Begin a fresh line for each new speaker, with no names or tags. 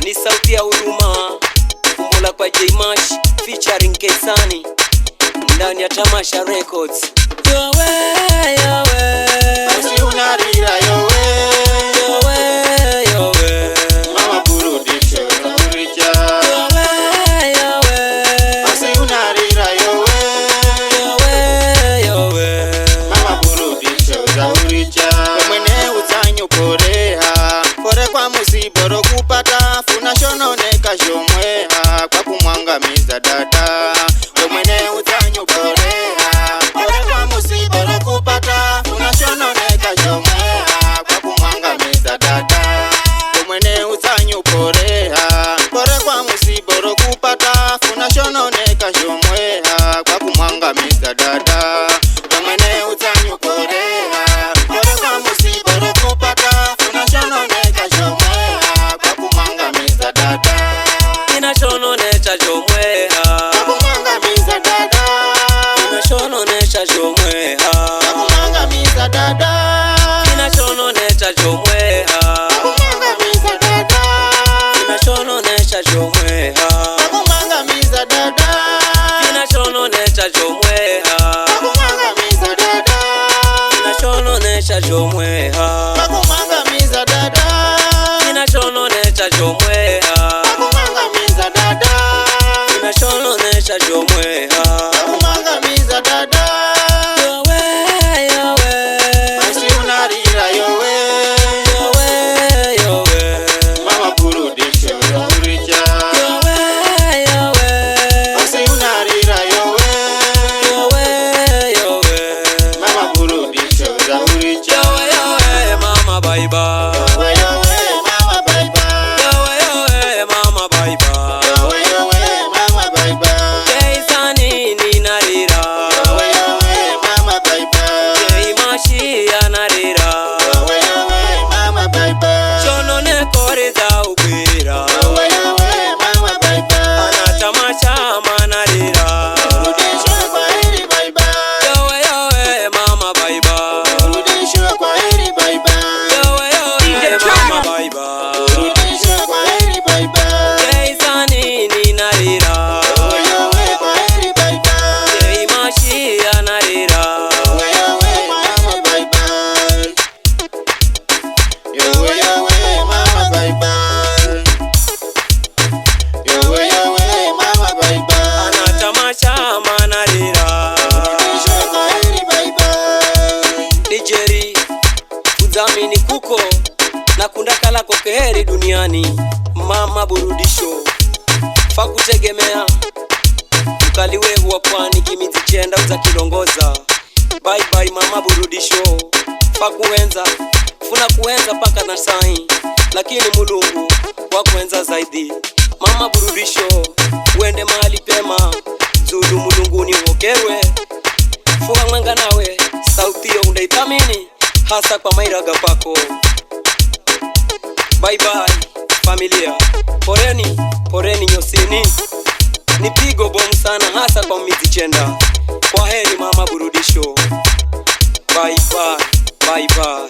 Ni sauti ya huruma, Kumbola kwa J-Mash featuring Kesani ndani ya Tamasha Records. Yowe, yowe,
basi unarira yowe,
yowe, yowe,
mama burudisho unarija.
yowe, yowe,
Basi unarira yowe,
yowe, yowe,
mama burudisho unarija. Mwene uzanyu koreha, kore kwa musiboro kupata, funa shononeka shomweha, kwa kumwangamiza dada. Mwene uzanyu koreha, kore kwa musiboro kupata, funa shononeka shomweha, kwa kumwangamiza dada. Mwene uzanyu koreha, kore kwa musiboro kupata, funa shononeka shomweha, kwa kumwangamiza dada. Mwene uzanyu koreha, kore kwa musiboro kupata, funa shononeka shomweha, kwa kumwangamiza dada.
Inashononesha jomweha,
Kwa kumwangamiza dada.
inashononesha jomweha,
Kwa kumwangamiza dada.
inashononesha jomweha,
Kwa kumwangamiza dada.
inashononesha jomweha,
Kwa kumwangamiza dada.
inashononesha jomweha,
Kwa kumwangamiza dada.
inashononesha jomweha,
Kwa kumwangamiza dada.
inashononesha jomweha,
Kwa kumwangamiza dada.
inashononesha jomweha.
Kwa kumwangamiza dada.
Yowe, yowe,
Basi unarira yowe,
yowe, yowe,
mama burudisho unarija.
yowe, yowe,
Basi unarira yowe,
yowe, yowe,
mama burudisho unarija.
yowe, yowe, mama baiba,
Yowe yowe mama bye bye.
yowe, yowe, mama baiba,
Yowe yowe mama bye bye.
Kesani ninarira,
Yowe yowe mama bye bye.
J-Mash anarira,
Yowe yowe mama bye bye.
shonone koreza ubwira,
Yowe yowe mama bye bye.
anatamasha manarira,
Rudishwe kwa heri bye bye.
yowe, yowe, mama baiba,
Rudishwe kwa heri bye bye.
yowe, yowe, mama baiba,
Rudishwe kwa heri bye bye.
Kesani ninarira,
Yowe yowe kwa heri bye bye.
J-Mash anarira,
Yowe yowe mama bye bye. Yowe yowe mama bye bye. Yowe yowe mama bye bye.
anatamasha manarira,
Rudishwe kwa heri bye bye.
Nijeri udhamini kuko na kundaka lako keheri duniani, mama burudisho fakutegemea ukaliwe huwa pwani gimizi chenda uza kilongoza. Bye bye mama burudisho fakuenza funa kuenza paka na sai, lakini mulungu wakuenza zaidi. Mama burudisho uende mahali pema, zulu mulunguni uokerwe fuha mwanga nawe sauti yo undaithamini hasa kwa mairaga pako. Bye bye familia, poreni poreni nyosini, ni pigo bomu sana hasa kwa mizi chenda. Kwa heri mama burudisho, bye bye, bye bye.